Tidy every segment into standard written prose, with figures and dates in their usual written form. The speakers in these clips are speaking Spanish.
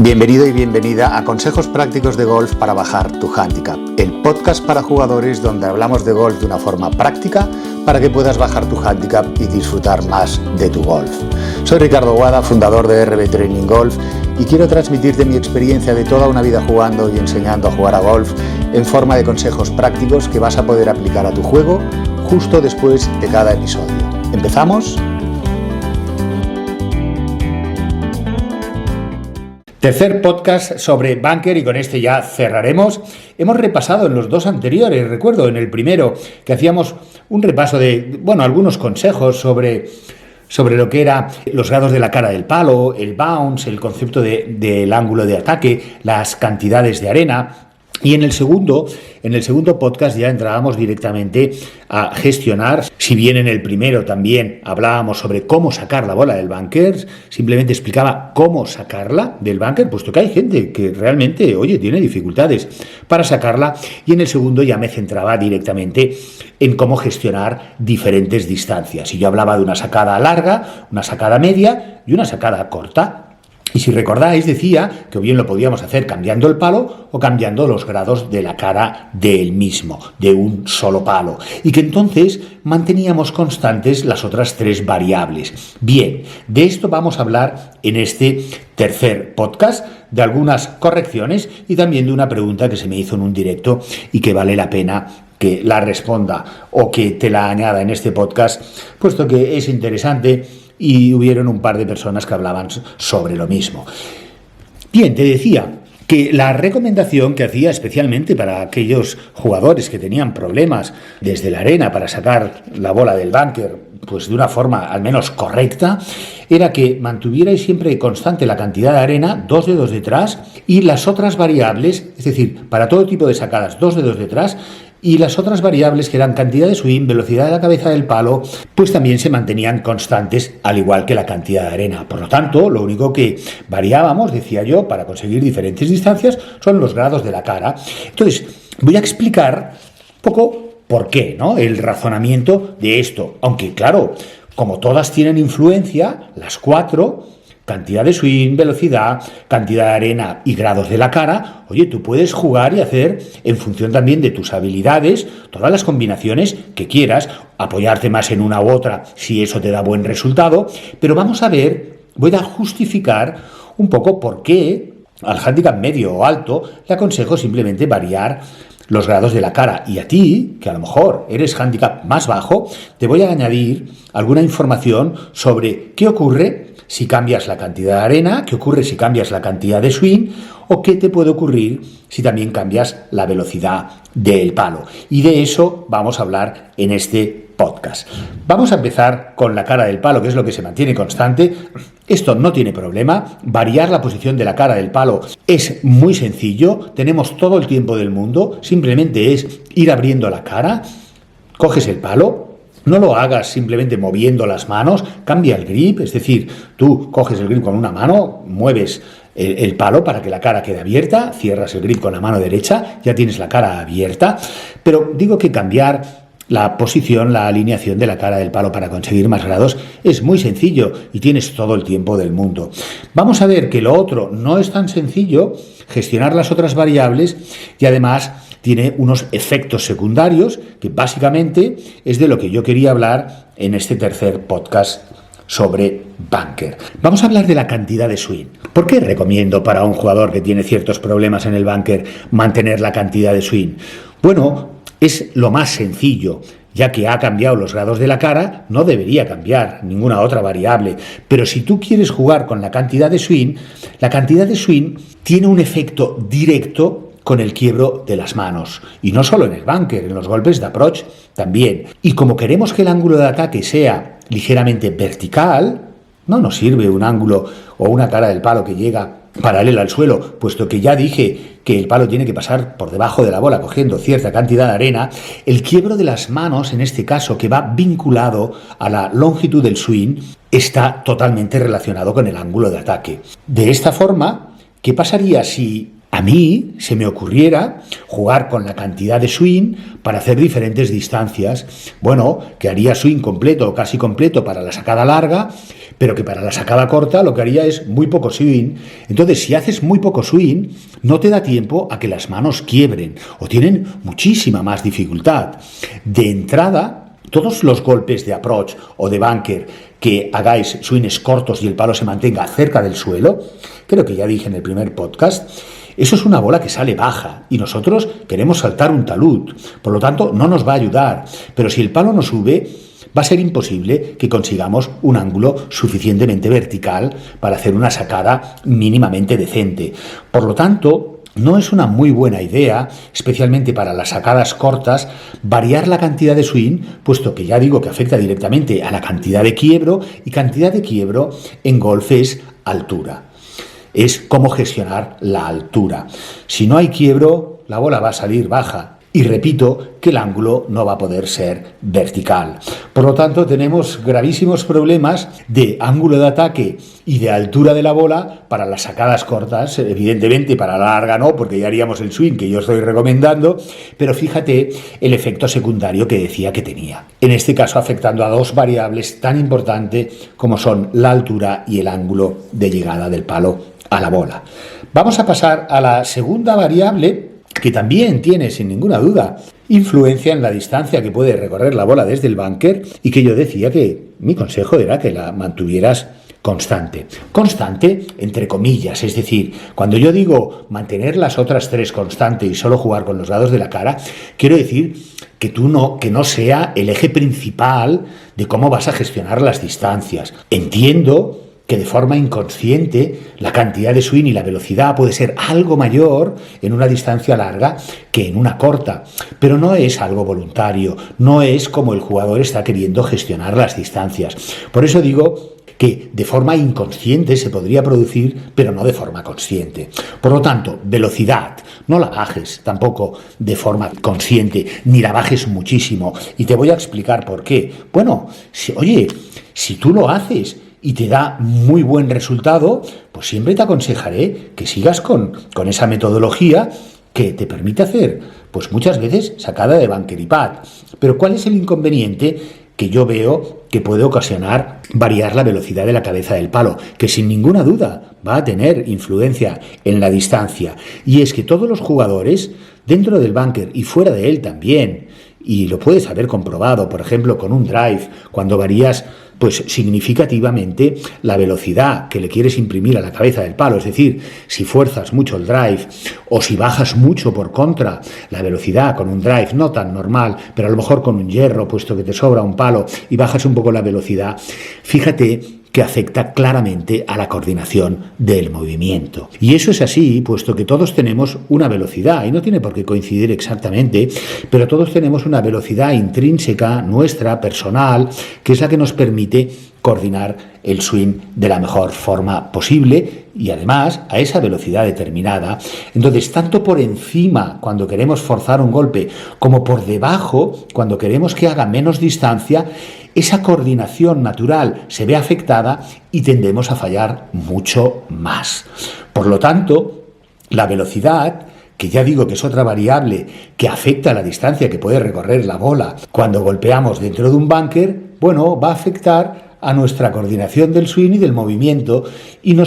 Bienvenido y bienvenida a Consejos Prácticos de Golf para Bajar tu Handicap, el podcast para jugadores donde hablamos de golf de una forma práctica para que puedas bajar tu handicap y disfrutar más de tu golf. Soy Ricardo Guada, fundador de RB Training Golf, y quiero transmitirte mi experiencia de toda una vida jugando y enseñando a jugar a golf en forma de consejos prácticos que vas a poder aplicar a tu juego justo después de cada episodio. ¿Empezamos? Tercer podcast sobre bunker y con este ya cerraremos. Hemos repasado en los dos anteriores, recuerdo en el primero que hacíamos un repaso de, algunos consejos sobre lo que eran los grados de la cara del palo, el bounce, el concepto del ángulo de ataque, las cantidades de arena. Y en el segundo podcast ya entrábamos directamente a gestionar. Si bien en el primero también hablábamos sobre cómo sacar la bola del bunker, simplemente explicaba cómo sacarla del bunker, puesto que hay gente que realmente, tiene dificultades para sacarla. Y en el segundo ya me centraba directamente en cómo gestionar diferentes distancias. Y yo hablaba de una sacada larga, una sacada media y una sacada corta. Y si recordáis, decía que o bien lo podíamos hacer cambiando el palo o cambiando los grados de la cara del mismo, de un solo palo. Y que entonces manteníamos constantes las otras tres variables. Bien, de esto vamos a hablar en este tercer podcast, de algunas correcciones y también de una pregunta que se me hizo en un directo y que vale la pena que la responda o que te la añada en este podcast, puesto que es interesante. Y hubieron un par de personas que hablaban sobre lo mismo. Bien, te decía que la recomendación que hacía especialmente para aquellos jugadores que tenían problemas desde la arena para sacar la bola del bunker, pues de una forma al menos correcta, era que mantuvierais siempre constante la cantidad de arena, 2 dedos detrás, y las otras variables, es decir, para todo tipo de sacadas, 2 dedos detrás, y las otras variables que eran cantidad de swing, velocidad de la cabeza del palo, pues también se mantenían constantes, al igual que la cantidad de arena. Por lo tanto, lo único que variábamos, decía yo, para conseguir diferentes distancias, son los grados de la cara. Entonces, voy a explicar un poco por qué, ¿no? El razonamiento de esto. Aunque, claro, como todas tienen influencia, las 4... cantidad de swing, velocidad, cantidad de arena y grados de la cara, tú puedes jugar y hacer en función también de tus habilidades todas las combinaciones que quieras, apoyarte más en una u otra si eso te da buen resultado, pero voy a justificar un poco por qué al handicap medio o alto le aconsejo simplemente variar los grados de la cara. Y a ti, que a lo mejor eres handicap más bajo, te voy a añadir alguna información sobre qué ocurre si cambias la cantidad de arena, qué ocurre si cambias la cantidad de swing o qué te puede ocurrir si también cambias la velocidad del palo. Y de eso vamos a hablar en este podcast. Vamos a empezar con la cara del palo, que es lo que se mantiene constante. Esto no tiene problema. Variar la posición de la cara del palo es muy sencillo. Tenemos todo el tiempo del mundo. Simplemente es ir abriendo la cara. Coges el palo. No lo hagas simplemente moviendo las manos, cambia el grip, es decir, tú coges el grip con una mano, mueves el palo para que la cara quede abierta, cierras el grip con la mano derecha, ya tienes la cara abierta, pero digo que cambiar la posición, la alineación de la cara del palo para conseguir más grados es muy sencillo y tienes todo el tiempo del mundo. Vamos a ver que lo otro no es tan sencillo, gestionar las otras variables y además tiene unos efectos secundarios que básicamente es de lo que yo quería hablar en este tercer podcast sobre bunker. Vamos a hablar de la cantidad de swing. ¿Por qué recomiendo para un jugador que tiene ciertos problemas en el bunker mantener la cantidad de swing? Bueno, es lo más sencillo. Ya que ha cambiado los grados de la cara, no debería cambiar ninguna otra variable. Pero si tú quieres jugar con la cantidad de swing tiene un efecto directo con el quiebro de las manos. Y no solo en el bunker, en los golpes de approach también. Y como queremos que el ángulo de ataque sea ligeramente vertical, no nos sirve un ángulo o una cara del palo que llega paralela al suelo, puesto que ya dije que el palo tiene que pasar por debajo de la bola cogiendo cierta cantidad de arena. El quiebro de las manos, en este caso, que va vinculado a la longitud del swing, está totalmente relacionado con el ángulo de ataque. De esta forma, ¿qué pasaría si a mí se me ocurriera jugar con la cantidad de swing para hacer diferentes distancias. Bueno, que haría swing completo o casi completo para la sacada larga, pero que para la sacada corta lo que haría es muy poco swing. Entonces, si haces muy poco swing, no te da tiempo a que las manos quiebren o tienen muchísima más dificultad. De entrada, todos los golpes de approach o de bunker que hagáis swings cortos y el palo se mantenga cerca del suelo, creo que ya dije en el primer podcast, eso es una bola que sale baja y nosotros queremos saltar un talud. Por lo tanto, no nos va a ayudar. Pero si el palo no sube, va a ser imposible que consigamos un ángulo suficientemente vertical para hacer una sacada mínimamente decente. Por lo tanto, no es una muy buena idea, especialmente para las sacadas cortas, variar la cantidad de swing, puesto que ya digo que afecta directamente a la cantidad de quiebro, y cantidad de quiebro en golf es altura. Es cómo gestionar la altura. Si no hay quiebro, la bola va a salir baja. Y repito que el ángulo no va a poder ser vertical. Por lo tanto, tenemos gravísimos problemas de ángulo de ataque y de altura de la bola para las sacadas cortas. Evidentemente, para la larga no, porque ya haríamos el swing que yo estoy recomendando. Pero fíjate el efecto secundario que decía que tenía. En este caso, afectando a dos variables tan importantes como son la altura y el ángulo de llegada del palo a la bola. Vamos a pasar a la segunda variable, que también tiene, sin ninguna duda, influencia en la distancia que puede recorrer la bola desde el bunker, y que yo decía que mi consejo era que la mantuvieras constante. Constante, entre comillas, es decir, cuando yo digo mantener las otras tres constantes y solo jugar con los lados de la cara, quiero decir que no sea el eje principal de cómo vas a gestionar las distancias. Entiendo que de forma inconsciente la cantidad de swing y la velocidad puede ser algo mayor en una distancia larga que en una corta, pero no es algo voluntario, no es como el jugador está queriendo gestionar las distancias. Por eso digo que de forma inconsciente se podría producir, pero no de forma consciente. Por lo tanto, velocidad, no la bajes tampoco de forma consciente, ni la bajes muchísimo. Y te voy a explicar por qué. Bueno, si tú lo haces y te da muy buen resultado, pues siempre te aconsejaré que sigas con esa metodología que te permite hacer, pues muchas veces sacada de bunker y pad. Pero ¿cuál es el inconveniente que yo veo que puede ocasionar variar la velocidad de la cabeza del palo? Que sin ninguna duda va a tener influencia en la distancia. Y es que todos los jugadores, dentro del bunker y fuera de él también, y lo puedes haber comprobado, por ejemplo, con un drive, cuando varías pues significativamente la velocidad que le quieres imprimir a la cabeza del palo, es decir, si fuerzas mucho el drive o si bajas mucho por contra la velocidad con un drive no tan normal, pero a lo mejor con un hierro, puesto que te sobra un palo y bajas un poco la velocidad, fíjate que afecta claramente a la coordinación del movimiento. Y eso es así, puesto que todos tenemos una velocidad, y no tiene por qué coincidir exactamente, pero todos tenemos una velocidad intrínseca, nuestra, personal, que es la que nos permite coordinar el swing de la mejor forma posible y además a esa velocidad determinada. Entonces, tanto por encima cuando queremos forzar un golpe como por debajo cuando queremos que haga menos distancia, esa coordinación natural se ve afectada y tendemos a fallar mucho más. Por lo tanto, la velocidad, que ya digo que es otra variable que afecta a la distancia que puede recorrer la bola cuando golpeamos dentro de un bunker, bueno, va a afectar a nuestra coordinación del swing y del movimiento y lo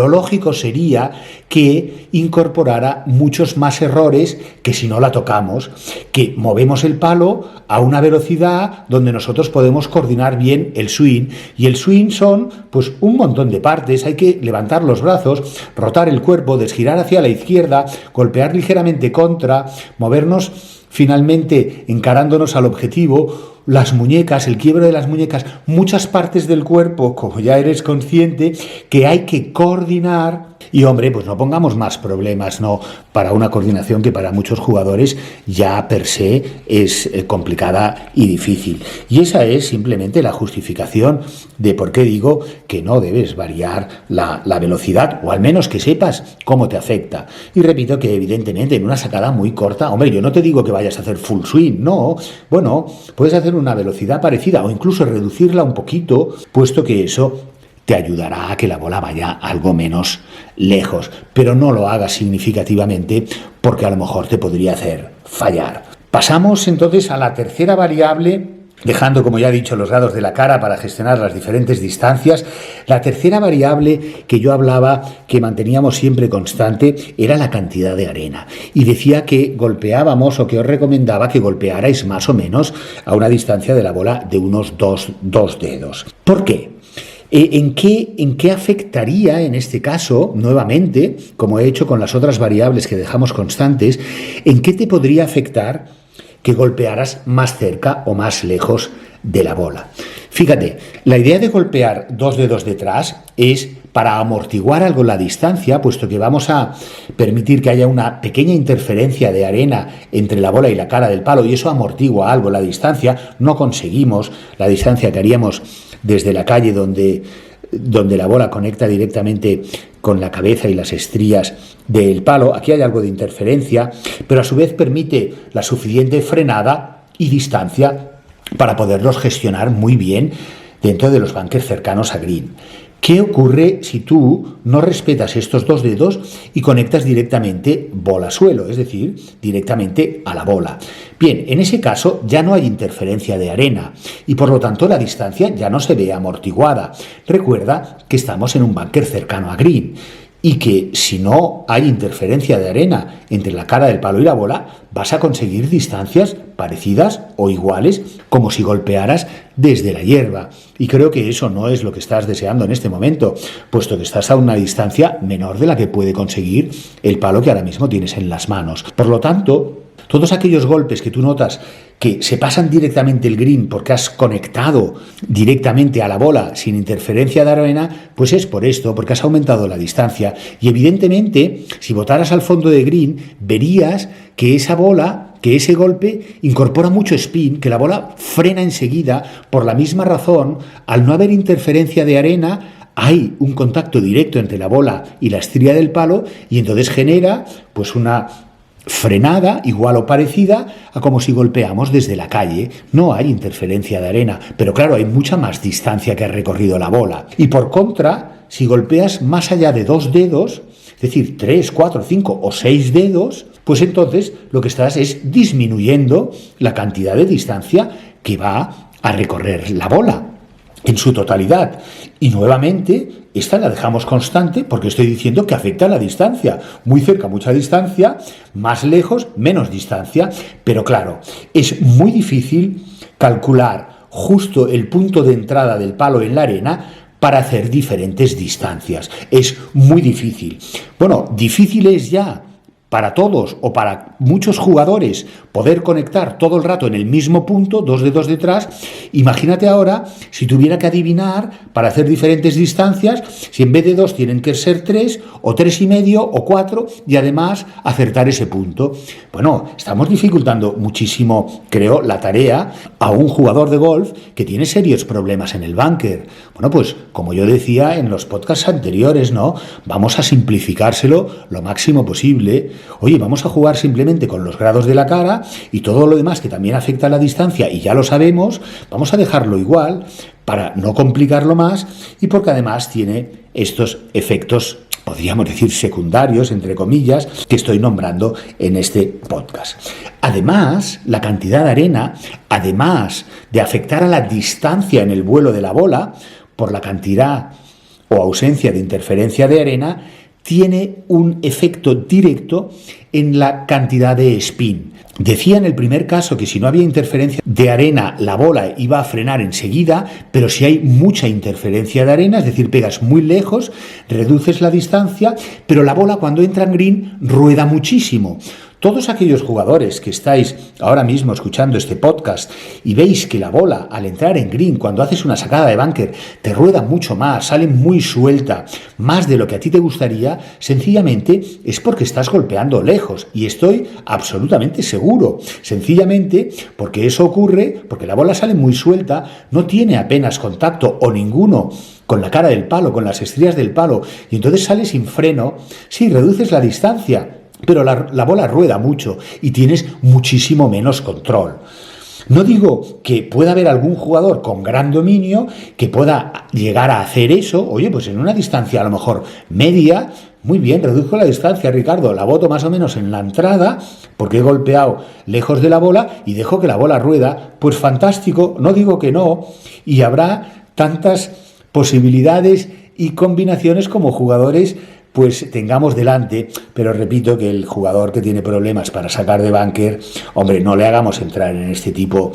lógico sería que incorporara muchos más errores que si no la tocamos, que movemos el palo a una velocidad donde nosotros podemos coordinar bien el swing, y el swing son pues un montón de partes. Hay que levantar los brazos, rotar el cuerpo, desgirar hacia la izquierda, golpear ligeramente contra, movernos finalmente encarándonos al objetivo, las muñecas, el quiebre de las muñecas, muchas partes del cuerpo, como ya eres consciente, que hay que coordinar. Y hombre, pues no pongamos más problemas, no, para una coordinación que para muchos jugadores ya per se es complicada y difícil. Y esa es simplemente la justificación de por qué digo que no debes variar la velocidad, o al menos que sepas cómo te afecta. Y repito que evidentemente en una sacada muy corta, hombre, yo no te digo que vayas a hacer full swing, no, bueno, puedes hacer una velocidad parecida o incluso reducirla un poquito, puesto que eso te ayudará a que la bola vaya algo menos lejos, pero no lo hagas significativamente porque a lo mejor te podría hacer fallar. Pasamos entonces a la tercera variable, dejando, como ya he dicho, los grados de la cara para gestionar las diferentes distancias. La tercera variable que yo hablaba, que manteníamos siempre constante, era la cantidad de arena. Y decía que golpeábamos, o que os recomendaba que golpearais más o menos a una distancia de la bola de unos dos dedos. ¿Por qué? ¿En qué afectaría en este caso, nuevamente, como he hecho con las otras variables que dejamos constantes, en qué te podría afectar que golpearas más cerca o más lejos de la bola? Fíjate, la idea de golpear 2 dedos detrás es para amortiguar algo la distancia, puesto que vamos a permitir que haya una pequeña interferencia de arena entre la bola y la cara del palo, y eso amortigua algo la distancia. No conseguimos la distancia que haríamos desde la calle donde la bola conecta directamente con la cabeza y las estrías del palo. Aquí hay algo de interferencia, pero a su vez permite la suficiente frenada y distancia para poderlos gestionar muy bien dentro de los bunkers cercanos a green. ¿Qué ocurre si tú no respetas estos 2 dedos y conectas directamente bola-suelo, es decir, directamente a la bola? Bien, en ese caso ya no hay interferencia de arena y por lo tanto la distancia ya no se ve amortiguada. Recuerda que estamos en un bunker cercano a green y que si no hay interferencia de arena entre la cara del palo y la bola, vas a conseguir distancias parecidas o iguales como si golpearas desde la hierba. Y creo que eso no es lo que estás deseando en este momento, puesto que estás a una distancia menor de la que puede conseguir el palo que ahora mismo tienes en las manos. Por lo tanto, todos aquellos golpes que tú notas que se pasan directamente el green porque has conectado directamente a la bola sin interferencia de arena, pues es por esto, porque has aumentado la distancia. Y evidentemente, si botaras al fondo de green, verías que esa bola, que ese golpe incorpora mucho spin, que la bola frena enseguida. Por la misma razón, al no haber interferencia de arena, hay un contacto directo entre la bola y la estría del palo y entonces genera pues una frenada igual o parecida a como si golpeamos desde la calle. No hay interferencia de arena, pero claro, hay mucha más distancia que ha recorrido la bola. Y por contra, si golpeas más allá de 2 dedos, es decir, 3, 4, 5 o 6 dedos, pues entonces lo que estás es disminuyendo la cantidad de distancia que va a recorrer la bola en su totalidad. Y nuevamente, esta la dejamos constante porque estoy diciendo que afecta a la distancia. Muy cerca, mucha distancia, más lejos, menos distancia. Pero claro, es muy difícil calcular justo el punto de entrada del palo en la arena para hacer diferentes distancias. Es muy difícil. Bueno, difícil es ya para todos o para muchos jugadores poder conectar todo el rato en el mismo punto, 2 dedos detrás. Imagínate ahora si tuviera que adivinar para hacer diferentes distancias, si en vez de 2 tienen que ser 3 o 3,5 o 4 y además acertar ese punto. Bueno, estamos dificultando muchísimo, creo, la tarea a un jugador de golf que tiene serios problemas en el búnker. Bueno, pues como yo decía en los podcasts anteriores, ¿no? Vamos a simplificárselo lo máximo posible. Oye, vamos a jugar simplemente con los grados de la cara y todo lo demás que también afecta a la distancia y ya lo sabemos, vamos a dejarlo igual para no complicarlo más y porque además tiene estos efectos, podríamos decir secundarios, entre comillas, que estoy nombrando en este podcast. Además, la cantidad de arena, además de afectar a la distancia en el vuelo de la bola, por la cantidad o ausencia de interferencia de arena, tiene un efecto directo en la cantidad de spin. Decía en el primer caso que si no había interferencia de arena, la bola iba a frenar enseguida, pero si hay mucha interferencia de arena, es decir, pegas muy lejos, reduces la distancia, pero la bola cuando entra en green rueda muchísimo. Todos aquellos jugadores que estáis ahora mismo escuchando este podcast y veis que la bola al entrar en green, cuando haces una sacada de búnker, te rueda mucho más, sale muy suelta, más de lo que a ti te gustaría, sencillamente es porque estás golpeando lejos y estoy absolutamente seguro. Sencillamente porque eso ocurre, porque la bola sale muy suelta, no tiene apenas contacto o ninguno con la cara del palo, con las estrías del palo y entonces sale sin freno. Sí, reduces la distancia, pero la bola rueda mucho y tienes muchísimo menos control. No digo que pueda haber algún jugador con gran dominio que pueda llegar a hacer eso, oye, pues en una distancia a lo mejor media. Muy bien, reduzco la distancia, Ricardo, la boto más o menos en la entrada porque he golpeado lejos de la bola y dejo que la bola rueda. Pues fantástico, no digo que no, y habrá tantas posibilidades y combinaciones como jugadores pues tengamos delante, pero repito que el jugador que tiene problemas para sacar de búnker, hombre, no le hagamos entrar en este tipo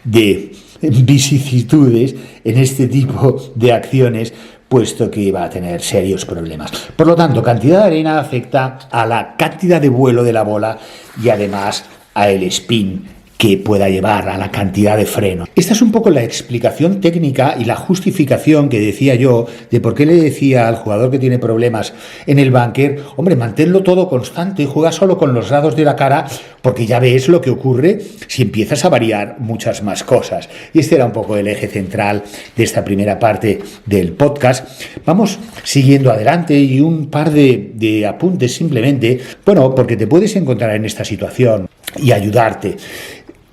de vicisitudes, en este tipo de acciones, puesto que va a tener serios problemas. Por lo tanto, cantidad de arena afecta a la cantidad de vuelo de la bola y además a el spin que pueda llevar, a la cantidad de freno. Esta es un poco la explicación técnica y la justificación que decía yo de por qué le decía al jugador que tiene problemas en el búnker, hombre, manténlo todo constante, juega solo con los lados de la cara, porque ya ves lo que ocurre si empiezas a variar muchas más cosas. Y este era un poco el eje central de esta primera parte del podcast. Vamos siguiendo adelante y un par de apuntes simplemente, bueno, porque te puedes encontrar en esta situación y ayudarte.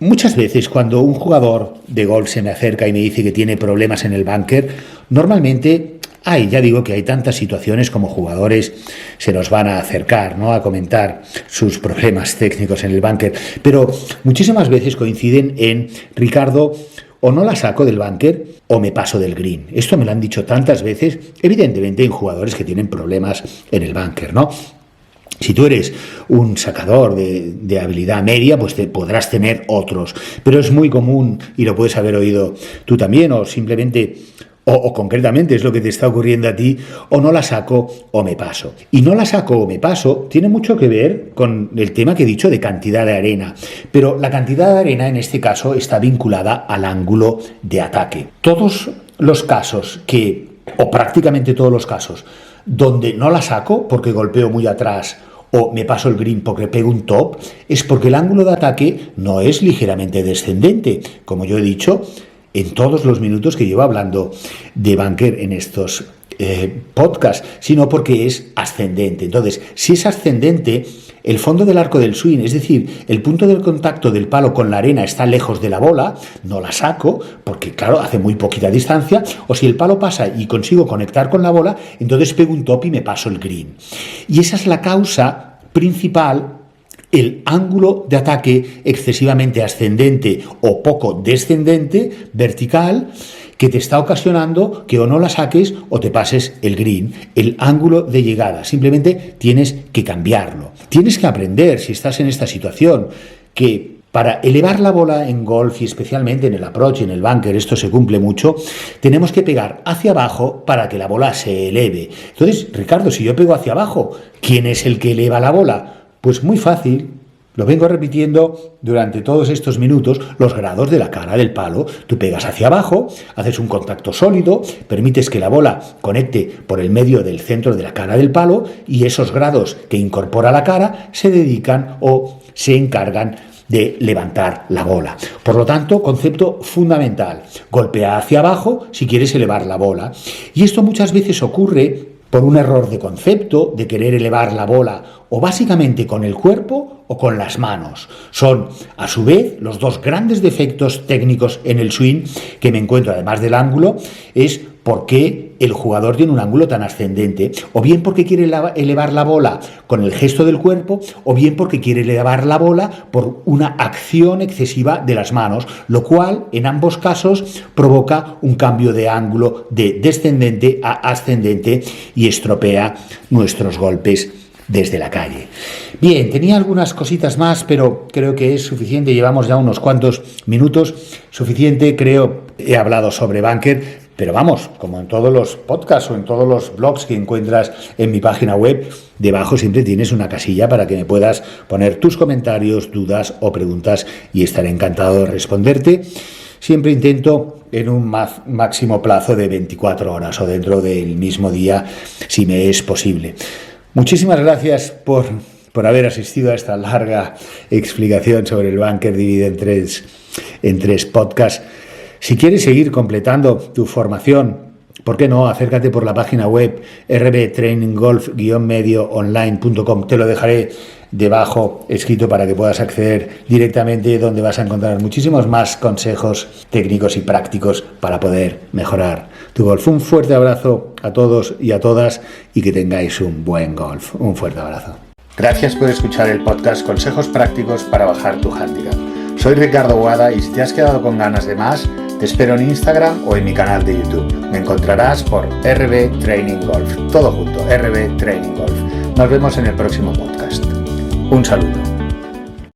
Muchas veces cuando un jugador de golf se me acerca y me dice que tiene problemas en el búnker, normalmente ya digo que hay tantas situaciones como jugadores se nos van a acercar, ¿no?, a comentar sus problemas técnicos en el búnker, pero muchísimas veces coinciden en, Ricardo, o no la saco del búnker o me paso del green. Esto me lo han dicho tantas veces, evidentemente en jugadores que tienen problemas en el búnker, ¿no? Si tú eres un sacador de habilidad media, pues te podrás tener otros. Pero es muy común, y lo puedes haber oído tú también, o simplemente, o concretamente es lo que te está ocurriendo a ti, o no la saco o me paso. Y no la saco o me paso tiene mucho que ver con el tema que he dicho de cantidad de arena. Pero la cantidad de arena en este caso está vinculada al ángulo de ataque. Todos los casos o prácticamente todos los casos, donde no la saco porque golpeo muy atrás o me paso el green porque pego un top, es porque el ángulo de ataque no es ligeramente descendente, como yo he dicho en todos los minutos que llevo hablando de búnker en estos podcasts, sino porque es ascendente. Entonces, si es ascendente, el fondo del arco del swing, es decir, el punto del contacto del palo con la arena está lejos de la bola, no la saco, porque claro, hace muy poquita distancia, o si el palo pasa y consigo conectar con la bola, entonces pego un top y me paso el green. Y esa es la causa principal, el ángulo de ataque excesivamente ascendente o poco descendente, vertical, que te está ocasionando que o no la saques o te pases el green, el ángulo de llegada. Simplemente tienes que cambiarlo. Tienes que aprender, si estás en esta situación, que para elevar la bola en golf y especialmente en el approach y en el búnker, esto se cumple mucho, tenemos que pegar hacia abajo para que la bola se eleve. Entonces, Ricardo, si yo pego hacia abajo, ¿quién es el que eleva la bola? Pues muy fácil. Lo vengo repitiendo durante todos estos minutos, los grados de la cara del palo. Tú pegas hacia abajo, haces un contacto sólido, permites que la bola conecte por el medio del centro de la cara del palo y esos grados que incorpora la cara se dedican o se encargan de levantar la bola. Por lo tanto, concepto fundamental, golpea hacia abajo si quieres elevar la bola. Y esto muchas veces ocurre por un error de concepto, de querer elevar la bola o básicamente con el cuerpo o con las manos. Son, a su vez, los dos grandes defectos técnicos en el swing que me encuentro, además del ángulo, es por qué el jugador tiene un ángulo tan ascendente, o bien porque quiere elevar la bola con el gesto del cuerpo, o bien porque quiere elevar la bola por una acción excesiva de las manos, lo cual en ambos casos provoca un cambio de ángulo de descendente a ascendente y estropea nuestros golpes desde la calle. Bien, tenía algunas cositas más, pero creo que es suficiente. Llevamos ya unos cuantos minutos. Suficiente, creo, he hablado sobre búnker, pero vamos, como en todos los podcasts o en todos los blogs que encuentras en mi página web, debajo siempre tienes una casilla para que me puedas poner tus comentarios, dudas o preguntas y estaré encantado de responderte. Siempre intento en un máximo plazo de 24 horas o dentro del mismo día, si me es posible. Muchísimas gracias por haber asistido a esta larga explicación sobre el búnker dividido en tres podcasts. Si quieres seguir completando tu formación, ¿por qué no? Acércate por la página web rbtraininggolf-medioonline.com. Te lo dejaré debajo escrito para que puedas acceder directamente, donde vas a encontrar muchísimos más consejos técnicos y prácticos para poder mejorar tu golf. Un fuerte abrazo a todos y a todas y que tengáis un buen golf. Un fuerte abrazo. Gracias por escuchar el podcast Consejos Prácticos para Bajar tu Handicap. Soy Ricardo Boada y si te has quedado con ganas de más, te espero en Instagram o en mi canal de YouTube. Me encontrarás por RB Training Golf. Todo junto, RB Training Golf. Nos vemos en el próximo podcast. Un saludo.